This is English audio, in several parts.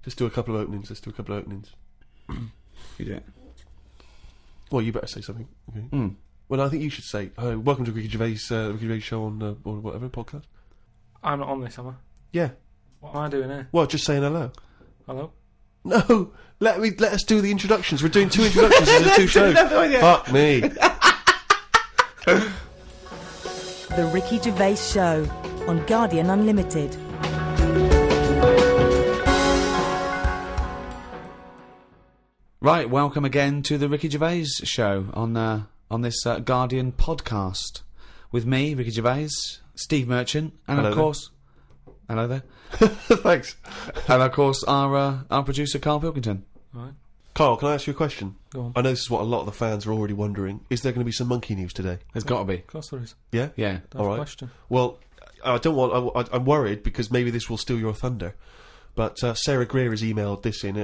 Just do a couple of openings. You do it. Well, you better say something. Okay. Well, I think you should say, welcome to Ricky Gervais show on or whatever podcast. I'm not on this, am I? Yeah. What am I doing here? Well, just saying hello. Hello? No, let us do the introductions. We're doing 2 introductions in the 2 shows. Fuck me. The Ricky Gervais Show on Guardian Unlimited. Right, welcome again to the Ricky Gervais Show on this Guardian podcast with me, Ricky Gervais, Steve Merchant, and Hello of course, hello there. Thanks. And of course, our producer Carl Pilkington. Right. Carl, can I ask you a question? Go on. I know this is what a lot of the fans are already wondering. Is there going to be some monkey news today? There's got to be. Of course there is. Yeah? Yeah. That's All right. a question. Well, I don't want... I'm worried because maybe this will steal your thunder. But Sarah Greer has emailed this in,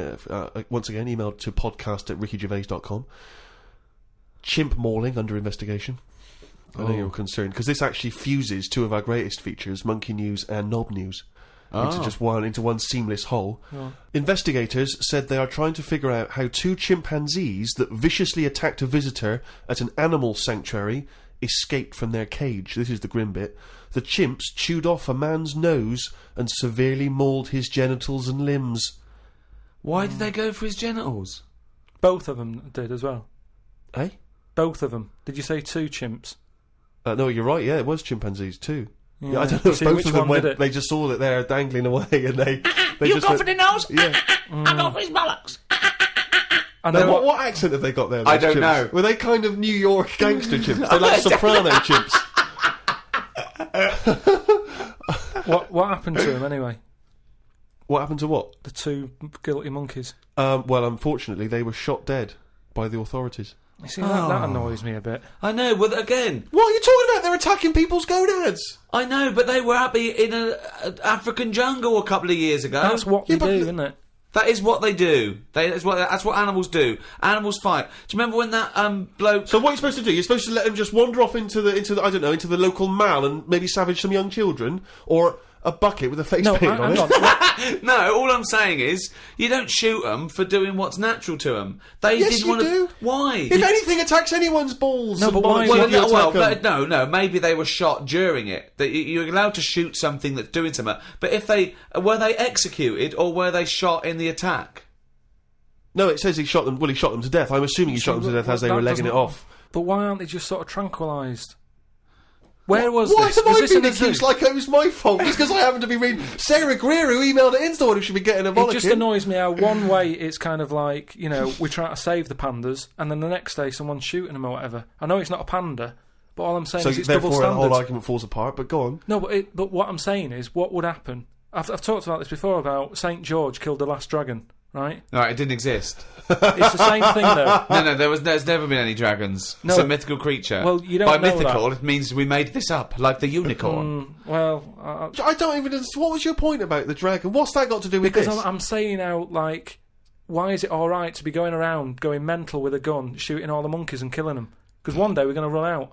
once again, emailed to podcast@rickygervais.com. Chimp mauling under investigation. I know you're concerned, because this actually fuses 2 of our greatest features, Monkey News and Knob News, into one seamless whole. Oh. Investigators said they are trying to figure out how 2 chimpanzees that viciously attacked a visitor at an animal sanctuary escaped from their cage. This is the grim bit. The chimps chewed off a man's nose and severely mauled his genitals and limbs. Why did they go for his genitals? Both of them did as well. Eh? Both of them. Did you say 2 chimps? No, you're right, yeah, it was chimpanzees too. Yeah, I don't know if See, both which of them one went, did it? they just saw that they're dangling away and they You just go went, for the nose? Yeah. I go for his bollocks. And Now, then what accent have they got there? I those don't chimps? know. Were they kind of New York gangster chimps? They're like soprano chimps. what happened to him anyway? What happened to what? The 2 guilty monkeys. Well, unfortunately, they were shot dead by the authorities. You see, that annoys me a bit. I know, but again... What are you talking about? They're attacking people's gonads! I know, but they were happy in an African jungle a couple of years ago. That's what they do, isn't it? That is what they do. That's what animals do. Animals fight. Do you remember when that bloke... So what are you supposed to do? You're supposed to let them just wander off into the I don't know, into the local mall and maybe savage some young children? Or a bucket with a face paint on it? No, all I'm saying is, you don't shoot them for doing what's natural to them. They Yes, didn't you want do. Why? If anything attacks anyone's balls... No, and but why- bollocks, you attack them. No, maybe they were shot during it. That you're allowed to shoot something that's doing something. But if were they executed or were they shot in the attack? No, it says he shot them. Well, he shot them to death. I'm assuming he shot them to death as they were legging it off. But why aren't they just sort of tranquilised? Where was Why this? have Was I this in been a zoo? accused like it was my fault just because I happen to be reading? Sarah Greer, who emailed it in, is the one who should be getting a bollocking. It just annoys me how one way it's kind of like, you know, we're trying to save the pandas, and then the next day someone's shooting them or whatever. I know it's not a panda, but all I'm saying is it's double therefore, the standards. whole argument falls apart. But go on. No, but what I'm saying is, what would happen? I've talked about this before about St. George killed the last dragon, right? No, it didn't exist. It's the same thing though. No, there's never been any dragons. No. It's a mythical creature. Well, you don't By know mythical, that. it means we made this up, like the unicorn. I don't even. What was your point about the dragon? What's that got to do with Because this? I'm saying how, like, why is it alright to be going around going mental with a gun, shooting all the monkeys and killing them? Because one day we're going to run out.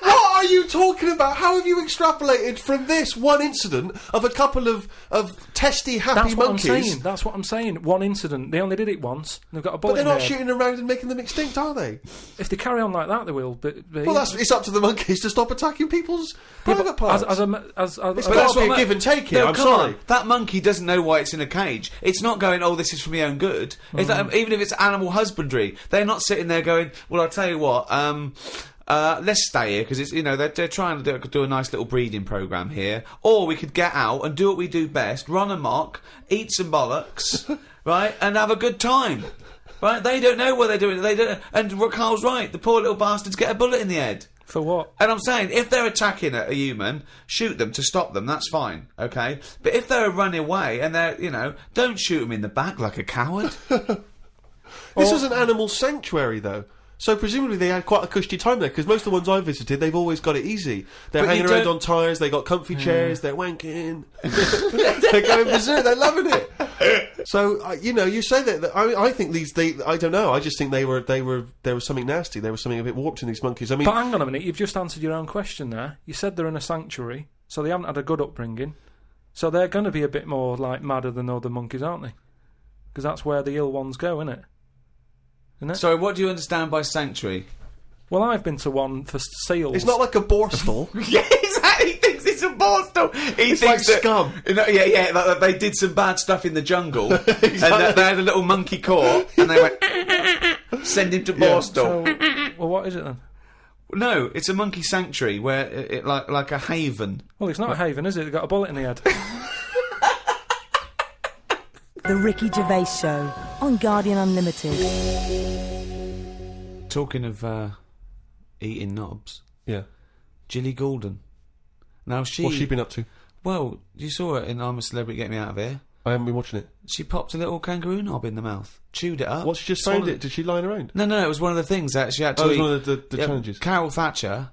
What are you talking about? How have you extrapolated from this one incident of a couple of testy, happy That's what monkeys? I'm saying. That's what I'm saying. One incident. They only did it once. And they've got a bullet But they're in not their head. shooting around and making them extinct, are they? If they carry on like that, they will. But Well, it's up to the monkeys to stop attacking people's private parts. It's But that's that's what what give and take here. No, I'm come sorry. on. That monkey doesn't know why it's in a cage. It's not going, oh, this is for my own good. It's like, even if it's animal husbandry, they're not sitting there going, well, I'll tell you what, let's stay here because it's, you know, they're trying to do a nice little breeding program here, or we could get out and do what we do best: run amok, eat some bollocks, right, and have a good time. Right? They don't know what they're doing. They don't. And Carl's right. The poor little bastards get a bullet in the head. For what? And I'm saying, if they're attacking a human, shoot them to stop them. That's fine, okay. But if they're running away and they're, you know, don't shoot them in the back like a coward. This was an animal sanctuary, though. So presumably they had quite a cushy time there, because most of the ones I've visited, they've always got it easy. They're But hanging you around don't- on tyres, they got comfy chairs, they're wanking, they're going berserk, they're loving it. So you know, you say that I think I don't know. I just think there was something nasty. There was something a bit warped in these monkeys. I mean, But hang on a minute. You've just answered your own question there. You said they're in a sanctuary, so they haven't had a good upbringing. So they're going to be a bit more like madder than other monkeys, aren't they? Because that's where the ill ones go, isn't it? Sorry, what do you understand by sanctuary? Well, I've been to one for seals. It's not like a borstal. Yeah, exactly. He thinks it's a borstal. It's like scum. Like they did some bad stuff in the jungle, and they had a little monkey court, and they went send him to borstal. So, well, what is it then? No, it's a monkey sanctuary where it like a haven. Well, it's not a haven, is it? It's got a bullet in the head. The Ricky Gervais Show on Guardian Unlimited. Talking of eating knobs, Yeah. Gilly Goulden. Now What's she been up to? Well, you saw her in I'm a Celebrity, Get Me Out of Here. I haven't been watching it. She popped a little kangaroo knob in the mouth, chewed it up. What, she just found it? Did she line around? No, it was one of the things that she had to Oh, it was eat. one of the challenges. Carol Thatcher,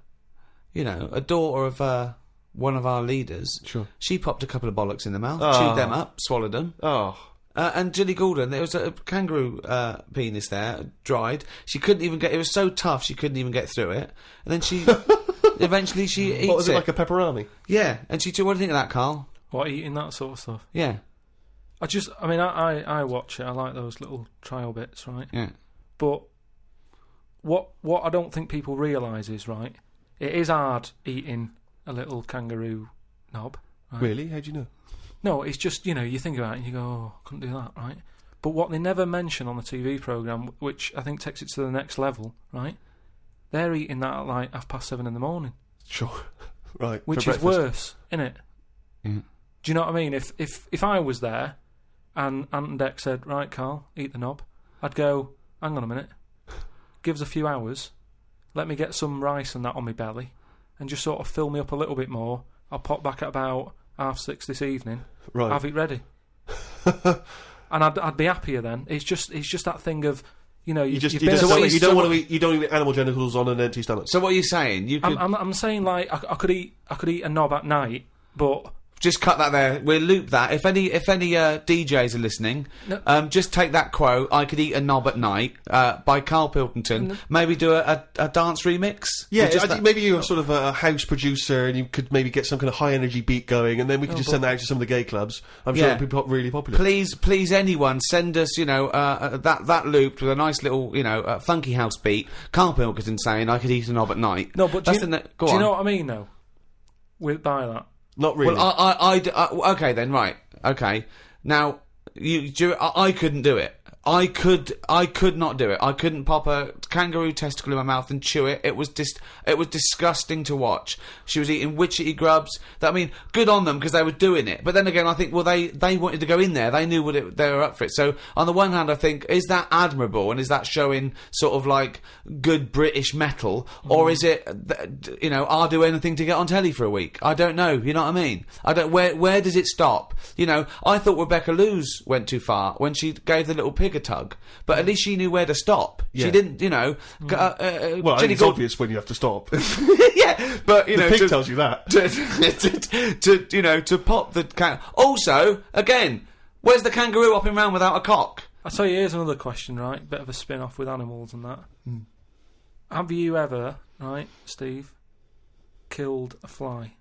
you know, a daughter of one of our leaders. Sure. She popped a couple of bollocks in the mouth, Oh. chewed them up, swallowed them. Oh. And Gilly Goulden, there was a kangaroo penis there, dried. She couldn't even get. It was so tough, she couldn't even get through it. And then she, eventually, she eats What was it, like a pepperoni? Yeah, and she. What do you think of that, Carl? What, eating that sort of stuff? Yeah, I watch it. I like those little trial bits, right? yeah. But what I don't think people realise is, right, it is hard eating a little kangaroo knob. Right? Really? How do you know? No, it's just, you think about it and you go, oh, I couldn't do that, right? But what they never mention on the TV programme, which I think takes it to the next level, right, they're eating that at like 7:30 in the morning. Sure. Right. Which for is breakfast. worse, innit? Yeah. Do you know what I mean? If I was there and Ant and Dec said, right, Carl, eat the knob, I'd go, hang on a minute, give us a few hours, let me get some rice and that on my belly, and just sort of fill me up a little bit more. I'll pop back at about 6:30 this evening, Right. have it ready. And I'd be happier then. It's just that thing of, You you've just been don't, at- you don't want to eat. You don't eat animal genitals on an empty stomach. So what are you saying? You could I'm saying like I could eat a knob at night, but just cut that there. We'll loop that. If any DJs are listening, No. just take that quote. I could eat a knob at night by Carl Pilkington. Maybe do a dance remix. Yeah, With just I that- think maybe you're sort of a house producer, and you could maybe get some kind of high energy beat going, and then we could just send that out to some of the gay clubs. I'm sure Yeah. it'd be really popular. Please, anyone send us, that looped with a nice little, funky house beat. Carl Pilkington saying I could eat a knob at night. no, but That's do go you on. know what I mean though? By that. Not really. Well, okay then, right. Okay. Now, I couldn't do it. I could not do it. I couldn't pop a kangaroo testicle in my mouth and chew it. It was disgusting to watch. She was eating witchetty grubs. Good on them because they were doing it. But then again, I think, well, they wanted to go in there. They knew they were up for it. So on the one hand, I think, is that admirable and is that showing sort of like good British metal, or is it, I'll do anything to get on telly for a week? I don't know. You know what I mean? I don't. Where does it stop? I thought Rebecca Lewis went too far when she gave the little pig a tug, but at least she knew where to stop. Yeah. She didn't, well, I Gilly think it's Gould- obvious when you have to stop. yeah, but The pig tells you that. to pop the can. Also, again, where's the kangaroo hopping around without a cock? I'll tell you, here's another question, right? Bit of a spin-off with animals and that. Have you ever, right, Steve, killed a fly?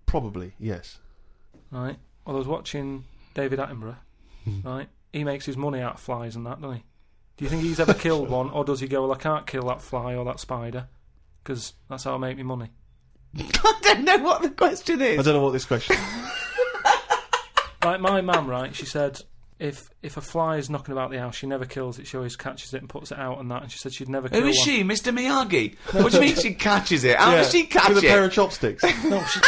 Probably, yes. Right? Well, I was watching David Attenborough, right? He makes his money out of flies and that, doesn't he? Do you think he's ever killed one, or does he go, well, I can't kill that fly or that spider, because that's how I make my money? I don't know what the question is. I don't know what this question is. Like my mum, right, she said if a fly is knocking about the house, she never kills it, she always catches it and puts it out and that, and she said she'd never kill Who is one. she, Mr. Miyagi? What do you mean she catches it? How does she catch With a it? pair of chopsticks. No, she...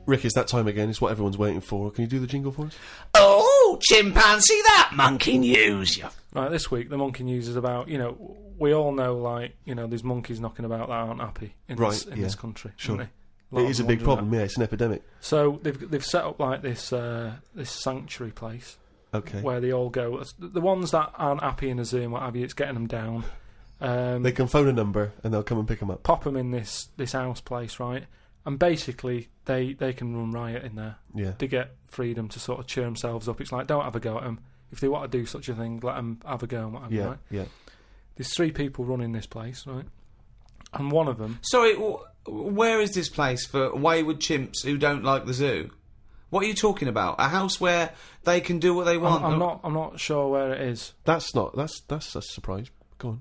Rick, it's that time again. It's what everyone's waiting for. Can you do the jingle for us? Oh, chimpanzee, that monkey news. Right, this week the monkey news is about, we all know, like, there's monkeys knocking about that aren't happy in this country. Sure. Aren't they? It is a big problem, yeah. It's an epidemic. So they've set up like this sanctuary place. Okay. Where they all go. The ones that aren't happy in a zoo and what have you, it's getting them down. They can phone a number and they'll come and pick them up. Pop them in this house place, right? And basically, they can run riot in there. Yeah. They get freedom to sort of cheer themselves up. It's like, don't have a go at them. If they want to do such a thing, let them have a go and what have you, right? Yeah. there's 3 people running this place, right? And one of them... Sorry, where is this place for wayward chimps who don't like the zoo? What are you talking about? A house where they can do what they want? I'm not sure where it is. That's a surprise. Go on.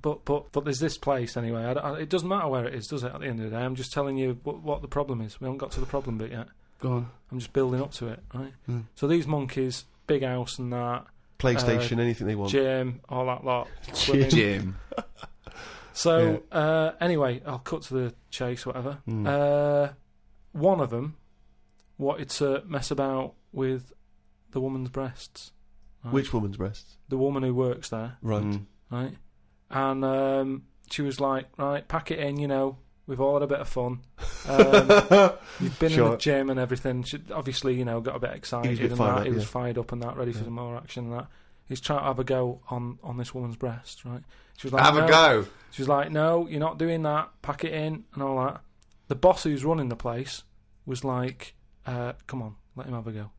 But there's this place anyway. It doesn't matter where it is, does it? At the end of the day, I'm just telling you what the problem is. We haven't got to the problem bit yet. Go on. I'm just building up to it, right? So these monkeys, big house and that, PlayStation, anything they want. Gym, all that lot. Swimming. Gym. So anyway, I'll cut to the chase. Whatever. One of them wanted to mess about with the woman's breasts. Right? Which woman's breasts? The woman who works there. Right. Right. And she was like, right, pack it in, you know, we've all had a bit of fun. You've been in the gym and everything. She obviously, you know, got a bit excited He was fired up and that, ready for some more action and that. He's trying to have a go on this woman's breast, right? She was like, have a go. She was like, no, you're not doing that. Pack it in and all that. The boss who's running the place was like, come on, let him have a go.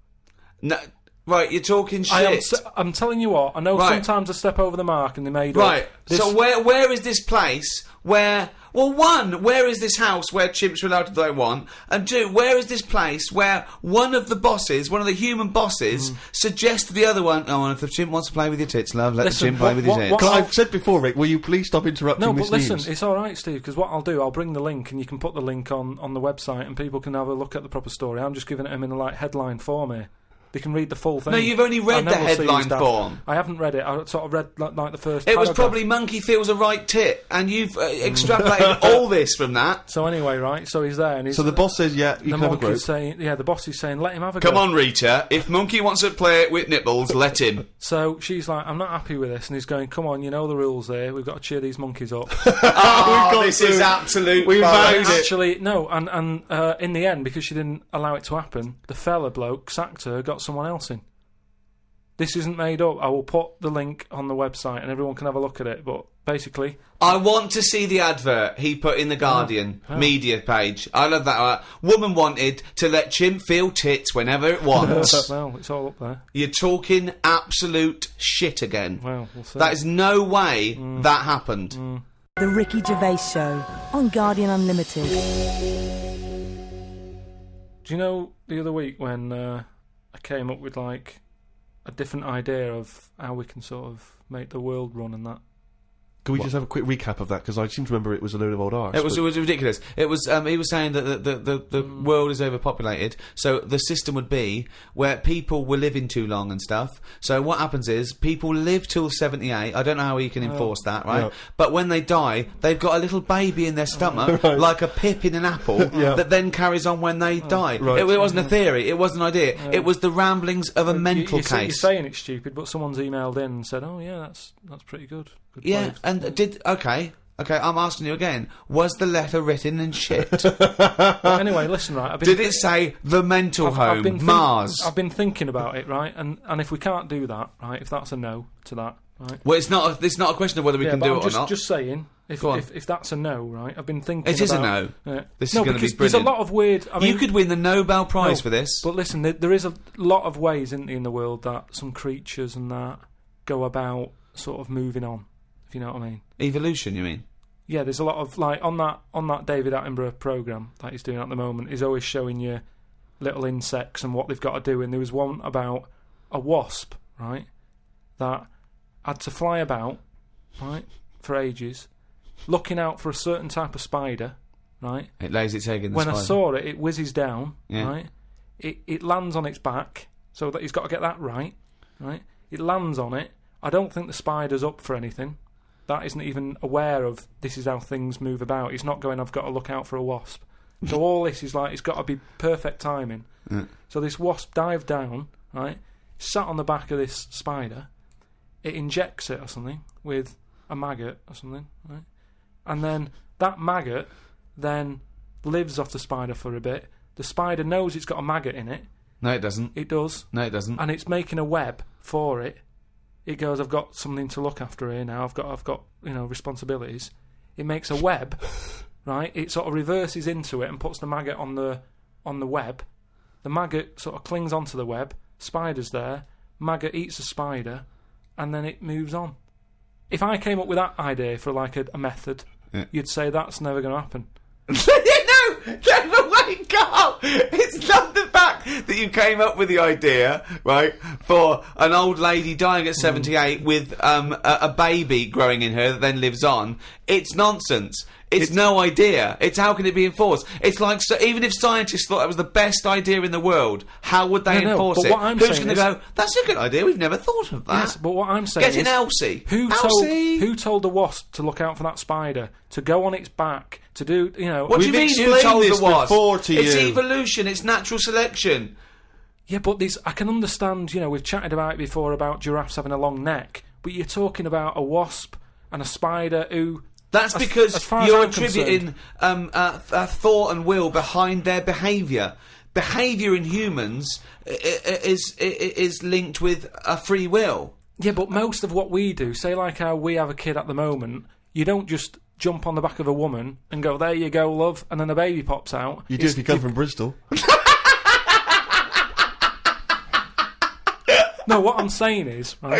No, right, you're talking shit. I'm telling you what, I know sometimes I step over the mark and they made right. This... So where is this place where... Well, 1, where is this house where chimps are allowed to do what they want? And 2, where is this place where one of the bosses, one of the human bosses, suggests to the other one, oh, and if the chimp wants to play with your tits, love, let the chimp play with his head. I've said before, Rick, will you please stop interrupting Miss listen, News? it's alright, Steve, because what I'll do, I'll bring the link and you can put the link on the website and people can have a look at the proper story. I'm just giving it them in a headline form here. They can read the full thing. No, you've only read the headline form. I haven't read it. I sort of read like the first It was paragraph. probably monkey feels a right tit, and you've extrapolated all this from that. So anyway, right, so he's there. And so the boss says, yeah, you can have a group. The boss is saying, let him have a go. Come on, Rita, if monkey wants to play with nipples, let him. So she's like, I'm not happy with this, and he's going, come on, you know the rules here, we've got to cheer these monkeys up. This is absolute We've bollocks. Actually, no, and in the end, because she didn't allow it to happen, the fella bloke sacked her, got someone else in. This isn't made up. I will put the link on the website and everyone can have a look at it, but basically... I want to see the advert he put in the Guardian media page. I love that. Woman wanted to let chimp feel tits whenever it wants. Well, it's all up there. You're talking absolute shit again. Well, we'll see. That is no way that happened. The Ricky Gervais Show on Guardian Unlimited. Do you know the other week when I came up with a different idea of how we can sort of make the world run and that? Can we just have a quick recap of that? Because I seem to remember it was a load of old arse. It was ridiculous. It was he was saying that the world is overpopulated, so the system would be where people were living too long and stuff. So what happens is people live till 78. I don't know how you can enforce that, right? Yeah. But when they die, they've got a little baby in their stomach, like a pip in an apple, that then carries on when they die. Right. It wasn't a theory. It wasn't an idea. It was the ramblings of a mental case. You're saying it's stupid, but someone's emailed in and said, "Oh yeah, that's pretty good." Good Yeah, place. and okay, I'm asking you again. Was the letter written in shit? Anyway, listen, right. Did it say the mental home, Mars? I've been thinking about it, right, and if we can't do that, right, if that's a no to that, right. Well, it's not a question of whether we can do it or not. Just saying, if that's a no, right, I've been thinking. It is a no. This is going to be brilliant. There's a lot of weird. You could win the Nobel Prize for this. But listen, there is a lot of ways, isn't there, in the world that some creatures and that go about sort of moving on. If you know what I mean. Evolution, you mean? Yeah, there's a lot of on that David Attenborough programme that he's doing at the moment. He's always showing you little insects and what they've got to do. And there was one about a wasp, right, that had to fly about, right, for ages, looking out for a certain type of spider, right. It lays its egg in the spider. When I saw it, it whizzes down, right. It lands on its back, so that he's got to get that right. It lands on it. I don't think the spider's up for anything. That isn't even aware of this is how things move about. He's not going, I've got to look out for a wasp. So all this is it's got to be perfect timing. So this wasp dived down, right, sat on the back of this spider, it injects it or something with a maggot or something, right? And then that maggot then lives off the spider for a bit. The spider knows it's got a maggot in it. No, it doesn't. It does. No, it doesn't. And it's making a web for it. It goes, I've got something to look after here now. I've got responsibilities. It makes a web, right? It sort of reverses into it and puts the maggot on the web. The maggot sort of clings onto the web. Spider's there. Maggot eats the spider, and then it moves on. if I came up with that idea for like a method, you'd say that's never going to happen. No, wait, Carl. It's not the fact that you came up with the idea, right, for an old lady dying at 78 with a baby growing in her that then lives on. It's nonsense. It's no idea. It's how can it be enforced? It's like, so even if scientists thought that was the best idea in the world, how would they enforce but it? what I'm Who's saying going to is- go, that's a good idea, we've never thought of that. Yes, but what I'm saying Get in is, Elsie. Who told the wasp to look out for that spider, to go on its back, to do, you know... What do you We've mean who explained told this the wasp? before to It's you. evolution, it's natural selection. Yeah, but I can understand, you know, we've chatted about it before about giraffes having a long neck, but you're talking about a wasp and a spider who... That's as because far as you're I'm attributing thought and will behind their behaviour. Behaviour in humans is linked with a free will. Yeah, but most of what we do, say like how we have a kid at the moment, you don't just jump on the back of a woman and go, there you go, love, and then a baby pops out. You do if you come from Bristol. No, what I'm saying is, right,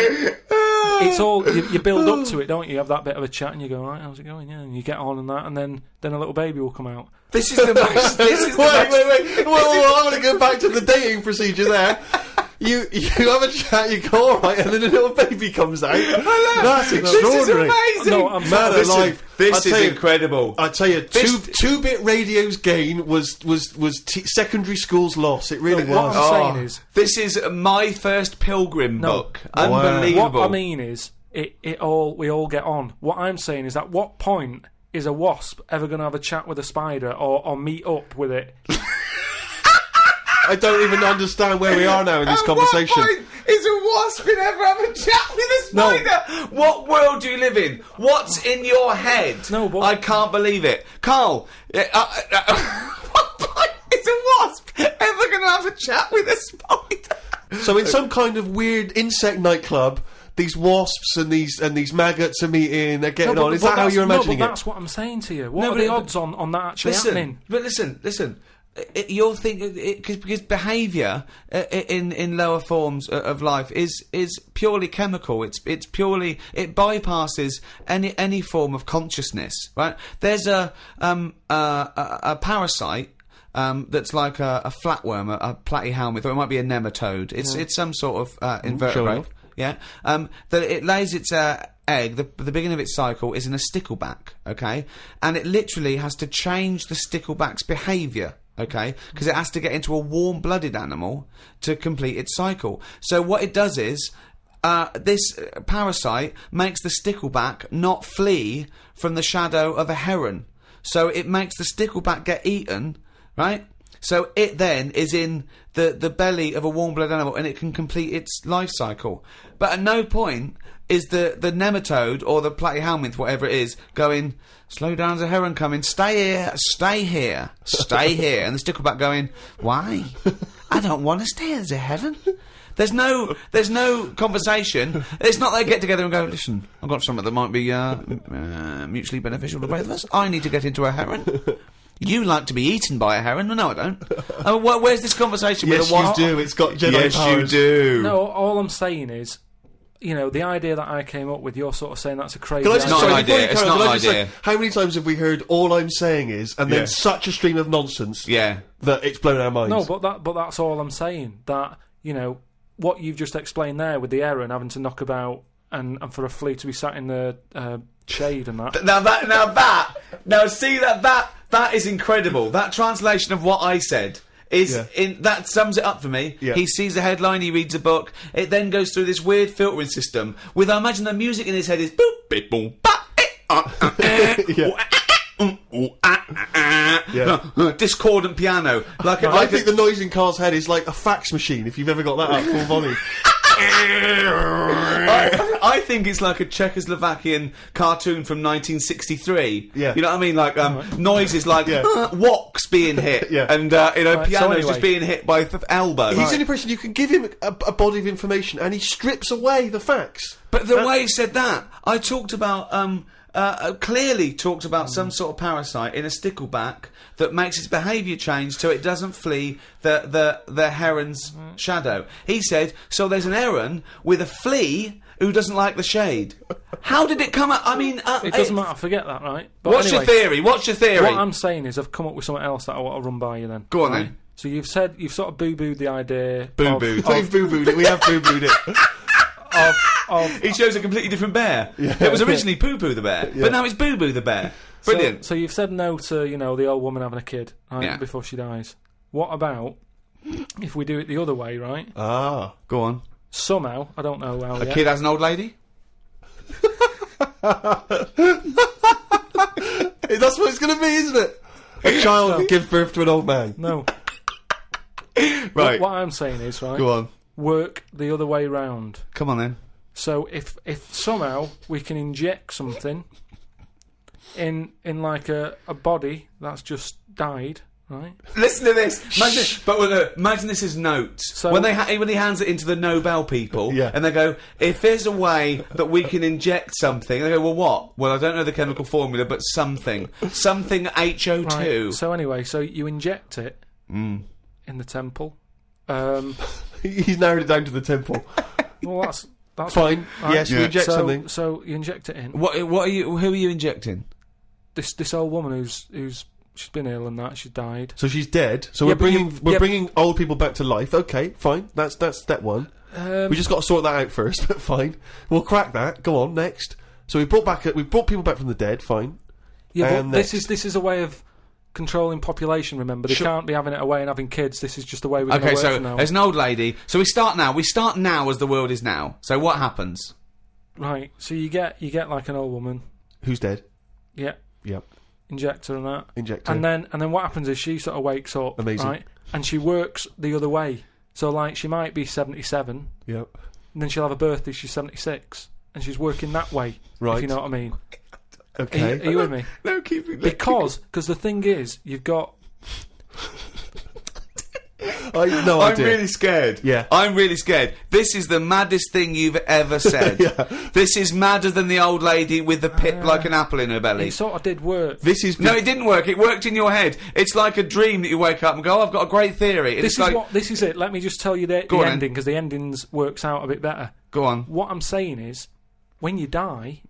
it's all, you build up to it, don't you? You have that bit of a chat and you go, right, how's it going? Yeah, and you get on and that, and then a little baby will come out. This is the most... Wait. Well, I'm going to go back to the dating procedure there. You have a chat, you go, alright, and then a little baby comes out. That's extraordinary. This is amazing. No, I'm Man sorry. alive. This I'll is tell you- incredible. I tell you, This- two-bit radio's gain was secondary school's loss. It really No, what was. I'm saying is... This is my first Pilgrim book. Wow. Unbelievable. What I mean is, we all get on. What I'm saying is, at what point is a wasp ever going to have a chat with a spider or meet up with it? I don't even understand where we are now in this conversation. At what point is a wasp going to ever have a chat with a spider? What world do you live in? What's in your head? No, but- I can't believe it. Carl, what point is a wasp ever going to have a chat with a spider? So in some kind of weird insect nightclub, these wasps and these maggots are meeting, they're getting on. Is that how you're imagining but it? that's what I'm saying to you. What No, are the but- odds on that actually happening? Listen. You're thinking because behaviour in lower forms of life is purely chemical. It's purely, it bypasses any form of consciousness. Right? There's a parasite. That's like a flatworm, a platyhelminth, or it might be a nematode. It's some sort of invertebrate. off. Yeah. That it lays its egg. The beginning of its cycle is in a stickleback. Okay, and it literally has to change the stickleback's behaviour. Okay, because it has to get into a warm-blooded animal to complete its cycle. So what it does is, this parasite makes the stickleback not flee from the shadow of a heron. So it makes the stickleback get eaten, right? So it then is in the belly of a warm-blooded animal and it can complete its life cycle. But at no point is the nematode or the platyhelminth, whatever it is, going, slow down, there's a heron coming, stay here, stay here, stay here. And the stickleback going, why? I don't want to stay, there's a heron. There's no conversation. It's not they get together and go, listen, I've got something that might be mutually beneficial to both of us. I need to get into a heron. You like to be eaten by a heron? No, I don't. Where's this conversation Yes, with a wasp? you do. It's got Jedi Yes, powers. you do. No, all I'm saying is, you know, the idea that I came up with, you're sort of saying that's a crazy Can I just, not sorry, an before idea, you it's carry on, not can I an just say, idea. how many times have we heard all I'm saying is, and then Yeah. such a stream of nonsense Yeah. that it's blown our minds? No, but that's all I'm saying. That, you know, what you've just explained there with the heron having to knock about and for a flea to be sat in the shade and that. Now see that is incredible. That translation of what I said is that sums it up for me. Yeah. He sees the headline, he reads a book. It then goes through this weird filtering system with, I imagine the music in his head is boop, beep, boom, ba, discordant piano. I think the noise in Carl's head is like a fax machine, if you've ever got that at full volume. I think it's like a Czechoslovakian cartoon from 1963. Yeah. You know what I mean? Like noises like woks being hit, Yeah. and pianos anyway. just being hit by elbow. He's the only person you can give him a body of information, and he strips away the facts. But the way he said that, I talked about clearly talked about some sort of parasite in a stickleback that makes its behaviour change so it doesn't flee the heron's shadow. He said, so there's an heron with a flea who doesn't like the shade. How did it come out? I mean, It doesn't matter, forget that, right? But what's anyway, your theory? What's your theory? What I'm saying is, I've come up with something else that I want to run by you then. Go on right? then. So you've sort of boo-booed the idea. Boo-booed. We've boo-booed it. We have boo-booed it. He shows a completely different bear. It was originally Poo-Poo the bear, but now it's Boo-Boo the bear. Brilliant. So you've said no to, the old woman having a kid, right, Yeah. before she dies. What about if we do it the other way, right? Ah. Go on. Somehow, I don't know how A yet. kid has an old lady? That's what it's going to be, isn't it? A child gives birth to an old man. No. Right. What I'm saying is, right, Go on. work the other way round. Come on then. So if somehow we can inject something in like a body that's just died, right? Listen to this. Imagine this is notes. So- when he hands it into the Nobel people, Yeah. and they go, if there's a way that we can inject something, and they go, well, what? Well, I don't know the chemical formula, but something HO2. Right. So anyway, so you inject it in the temple. He's narrowed it down to the temple. Well, that's Fine. right. Yes, we inject something. So you inject it in. What are you? Who are you injecting? This old woman who's she's been ill and that, she died. So she's dead. So Yeah, we're bringing old people back to life. Okay, fine. That's step one. We just got to sort that out first. But fine, we'll crack that. Go on, next. So we brought people back from the dead. Fine. Yeah, but And this is a way of controlling population. Remember, they can't be having it away and having kids. This is just the way we're going to Okay, work so from now. there's an old lady. So we start now. We start now as the world is now. So what happens? Right. So you get like an old woman. Who's dead? Yeah. Yep. Inject her and that. Inject her. And then what happens is she sort of wakes up. Amazing. Right. And she works the other way. So like she might be 77. Yep. And then she'll have a birthday. She's 76, and she's working that way. Right. If you know what I mean. Okay. Are you with me? No, keep it. Because the thing is, you've got. No I'm idea. really scared. Yeah. I'm really scared. This is the maddest thing you've ever said. Yeah. This is madder than the old lady with the pip like an apple in her belly. It sort of did work. This is No, it didn't work. It worked in your head. It's like a dream that you wake up and go, oh, I've got a great theory. And This it's is like, this is it. Let me just tell you the Go on then. ending, because the endings works out a bit better. go on. What I'm saying is, when you die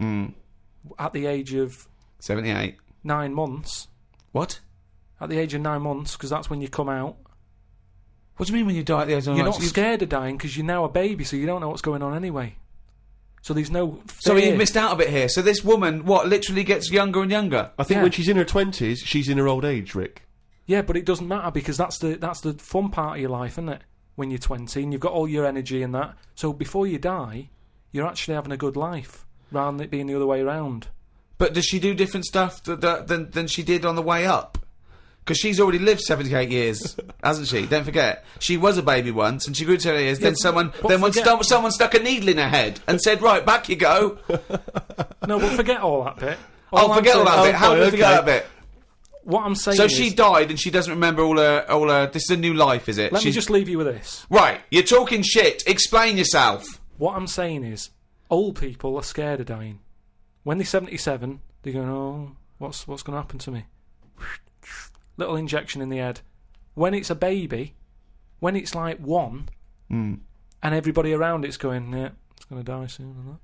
at the age of 78. 9 months, What? at the age of 9 months, because that's when you come out. What do you mean when you die at the age of You're nine? not scared of dying because you're now a baby, so you don't know what's going on anyway. So there's no fear. So you've missed out a bit here. So this woman, literally gets younger and younger? I think Yeah. when she's in her 20s, she's in her old age, Rick. Yeah, but it doesn't matter because that's the fun part of your life, isn't it? When you're 20 and you've got all your energy and that. So before you die, you're actually having a good life rather than it being the other way around. But does she do different stuff than she did on the way up? Because she's already lived 78 years, hasn't she? Don't forget. She was a baby once, and she grew to 78 years. Yeah, then someone stuck a needle in her head and said, right, back you go. No, but forget all that bit. Forget all that bit. How do we forget that bit? What I'm saying So is... she died and she doesn't remember all her... This is a new life, is it? Let me just leave you with this. Right, you're talking shit. Explain yourself. What I'm saying is, old people are scared of dying. When they're 77, they're going, oh, what's going to happen to me? Little injection in the head. When it's a baby, when it's like 1, and everybody around it's going, yeah, it's going to die soon and that.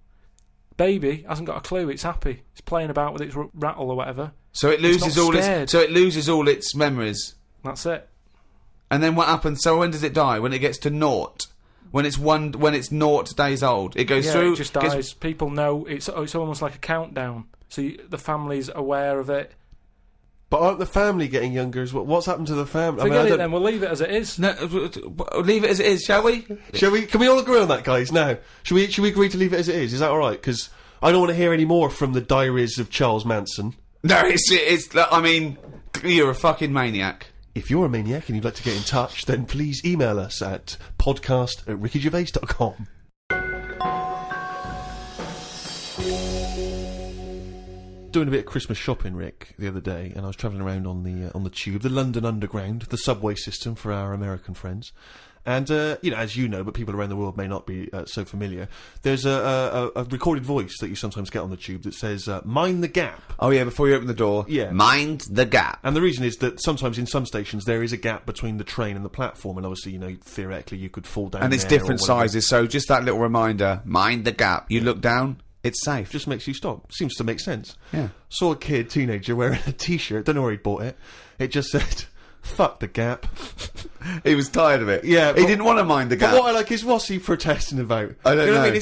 Baby hasn't got a clue. It's happy. It's playing about with its rattle or whatever. So it loses not all scared. its... So it loses all its memories. That's it. And then what happens? So when does it die? When it gets to 0? When it's 0 days old, it goes Yeah, through. it just dies. People know it's almost like a countdown. So the family's aware of it. But aren't the family getting younger as well? What's happened to the family? Forget I it don't- then. We'll leave it as it is. No, leave it as it is, shall we? Shall we? Can we all agree on that, guys? Now, should we agree to leave it as it is? Is that all right? Because I don't want to hear any more from the diaries of Charles Manson. No, it's. I mean, you're a fucking maniac. If you're a maniac and you'd like to get in touch, then please email us at podcast@rickygervais.com. doing a bit of Christmas shopping, Rick, the other day, and I was travelling around on the tube, the London Underground, the subway system for our American friends. And, as you know, but people around the world may not be so familiar, there's a recorded voice that you sometimes get on the tube that says, mind the gap. Oh, yeah, before you open the door. Yeah. Mind the gap. And the reason is that sometimes in some stations there is a gap between the train and the platform, and obviously, theoretically you could fall down. And it's different sizes, so just that little reminder, mind the gap. You look down, it's safe. Just makes you stop. Seems to make sense. Yeah. Saw a teenager, wearing a t-shirt, don't know where he bought it. It just said, fuck the gap. He was tired of it. Yeah. He didn't want to mind the gap. But what I like is, what's he protesting about? I don't know. What I mean?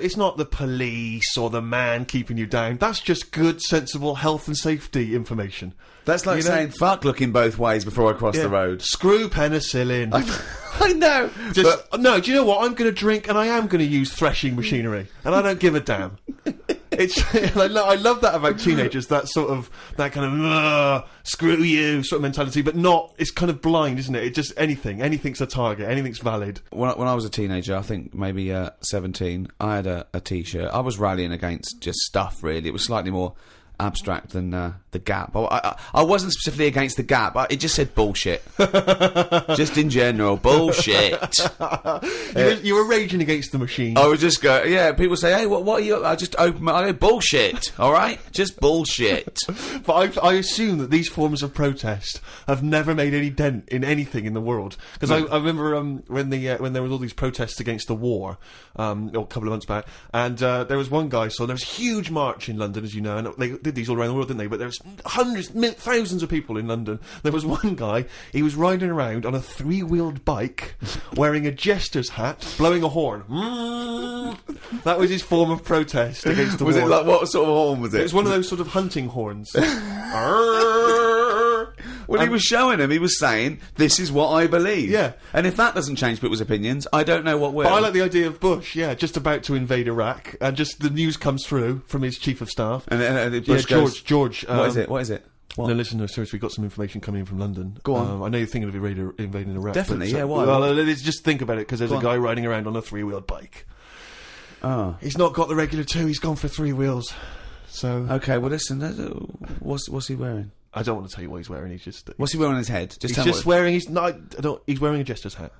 It's not the police or the man keeping you down. That's just good, sensible health and safety information. That's like saying, fuck looking both ways before I cross the road. Screw penicillin. I know. No, do you know what? I'm going to drink and I am going to use threshing machinery. And I don't give a damn. I love that about teenagers, that kind of screw you sort of mentality, but not, it's kind of blind, isn't it? It just, anything's a target, anything's valid. When I was a teenager, I think maybe 17, I had a t-shirt. I was rallying against just stuff, really. It was slightly more abstract than the gap. I wasn't specifically against the gap. It just said bullshit. Just in general, bullshit. You were raging against the machine. I would just go, people say, hey, what are you? I just open my, I go, bullshit. All right, just bullshit. But I assume that these forms of protest have never made any dent in anything in the world. Because I remember when there was all these protests against the war, a couple of months back, and there was one guy. So there was a huge march in London, as you know, and they did these all around the world, didn't they? But there was thousands of people in London. There was one guy, he was riding around on a 3-wheeled bike, wearing a jester's hat, blowing a horn. That was his form of protest against the war. Was it like, what sort of horn was it? It was one of those sort of hunting horns. Well, he was showing him, he was saying, this is what I believe. Yeah. And if that doesn't change people's opinions, I don't know what will. But I like the idea of Bush, just about to invade Iraq, and just the news comes through from his chief of staff. And Bush goes, George. What is it? What? No, listen, seriously, we've got some information coming in from London. Go on. I know you're thinking of invading Iraq. Definitely, but, why? Well, let's just think about it, because there's a guy riding around on a 3-wheeled bike. Oh. He's not got the regular 2, he's gone for 3 wheels. So... Okay, well listen, what's he wearing? I don't want to tell you what he's wearing, he's just... What's he wearing on his head? He's wearing a jester's hat.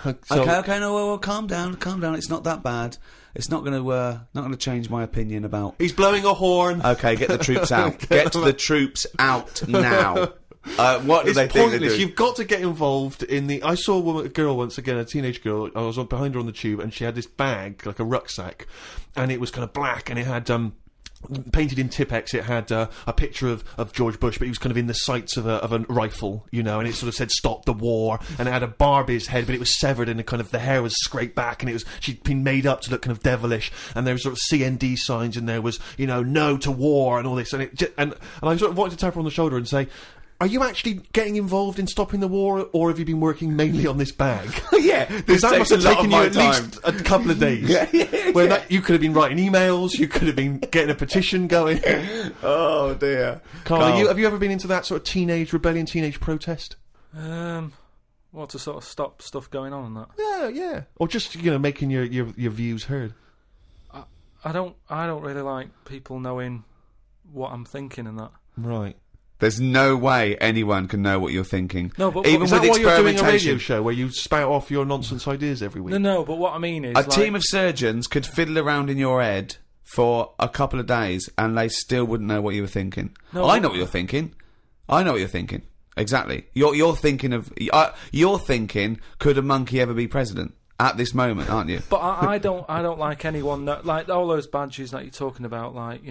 Okay, no, well, calm down. It's not that bad. It's not going to change my opinion about... He's blowing a horn. Okay, get the troops out. Get the troops out now. What do they think they're doing? You've got to get involved in the... I saw a girl once again, a teenage girl. I was behind her on the tube, and she had this bag, like a rucksack, and it was kind of black, and it had... painted in Tipex, it had a picture of George Bush, but he was kind of in the sights of a rifle, and it sort of said "Stop the War," and it had a Barbie's head, but it was severed, and the hair was scraped back, and she'd been made up to look kind of devilish, and there was sort of CND signs, and there was "No to war" and all this, and I sort of wanted to tap her on the shoulder and say, are you actually getting involved in stopping the war, or have you been working mainly on this bag? Yeah, because that must have taken you at least a couple of days. You could have been writing emails, you could have been getting a petition going. Oh dear, Carl, have you ever been into that sort of teenage rebellion, teenage protest? What, to sort of stop stuff going on and that? Yeah, or just making your views heard. I don't really like people knowing what I'm thinking and that. Right. There's no way anyone can know what you're thinking. No, but even is that why you're doing a radio show where you spout off your nonsense ideas every week? No, but what I mean is... A team of surgeons could fiddle around in your head for a couple of days and they still wouldn't know what you were thinking. No, I know what you're thinking. Exactly. You're thinking of... you're thinking, could a monkey ever be president? At this moment, aren't you? But I don't like anyone that... Like, all those badges that you're talking about, like,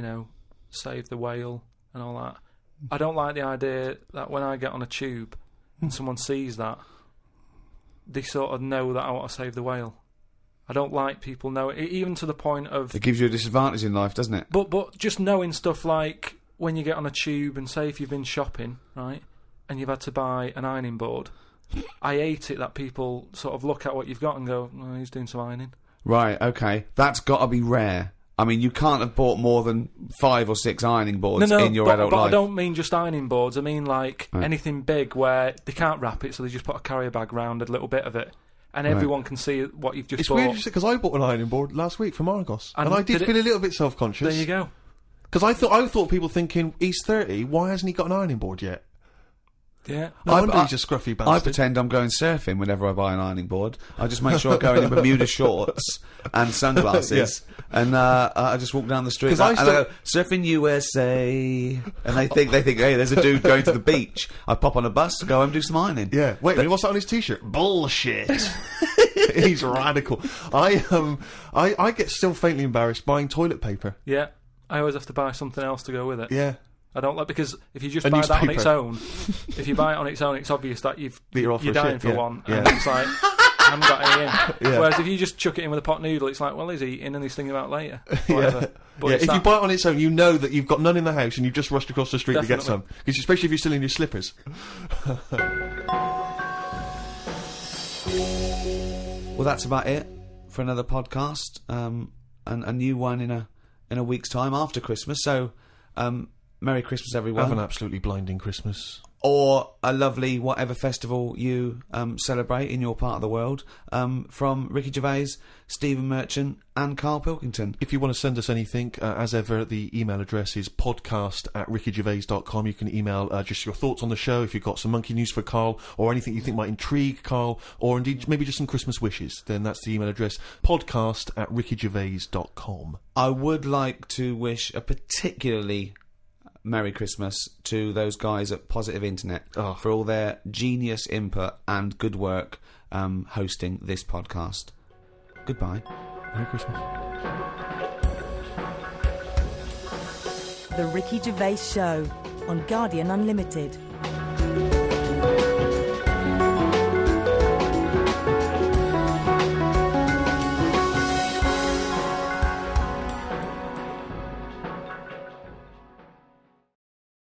Save the Whale and all that. I don't like the idea that when I get on a tube and someone sees that, they sort of know that I want to save the whale. I don't like people knowing, even to the point of... It gives you a disadvantage in life, doesn't it? But just knowing stuff like when you get on a tube and say if you've been shopping, right, and you've had to buy an ironing board, I hate it that people sort of look at what you've got and go, oh, he's doing some ironing. Right, okay. That's got to be rare. I mean, you can't have bought more than 5 or 6 ironing boards in your adult life. I don't mean just ironing boards. I mean, like, anything big where they can't wrap it, so they just put a carrier bag round a little bit of it, and everyone can see what you've just bought. It's weird because I bought an ironing board last week from Argos, and I did feel a little bit self-conscious. There you go. Because I thought people thinking he's 30. Why hasn't he got an ironing board yet? Yeah. No wonder he's a scruffy bastard. I pretend I'm going surfing whenever I buy an ironing board. I just make sure I go in Bermuda shorts and sunglasses, and I just walk down the street and I go, surfing USA, and they think, hey, there's a dude going to the beach. I pop on a bus, go home and do some ironing. Yeah. Wait a minute, what's that on his t-shirt? Bullshit. He's radical. I get still faintly embarrassed buying toilet paper. Yeah. I always have to buy something else to go with it. Yeah. I don't like, because if you just buy that on its own, if you buy it on its own, it's obvious that you're dying for one, and it's like, I haven't got any in. Yeah. Whereas if you just chuck it in with a pot noodle, it's like, well, he's eating and he's thinking about later. Whatever. But if you buy it on its own, you know that you've got none in the house and you've just rushed across the street to get some. Because especially if you're still in your slippers. Well, that's about it for another podcast, and a new one in a week's time after Christmas. So, Merry Christmas, everyone. Have an absolutely blinding Christmas. Or a lovely whatever festival you celebrate in your part of the world. From Ricky Gervais, Stephen Merchant and Carl Pilkington. If you want to send us anything, as ever, the email address is podcast@rickygervais.com. You can email just your thoughts on the show, if you've got some monkey news for Carl, or anything you think might intrigue Carl, or indeed maybe just some Christmas wishes. Then that's the email address, podcast@rickygervais.com. I would like to wish a particularly Merry Christmas to those guys at Positive Internet for all their genius input and good work hosting this podcast. Goodbye. Merry Christmas. The Ricky Gervais Show on Guardian Unlimited.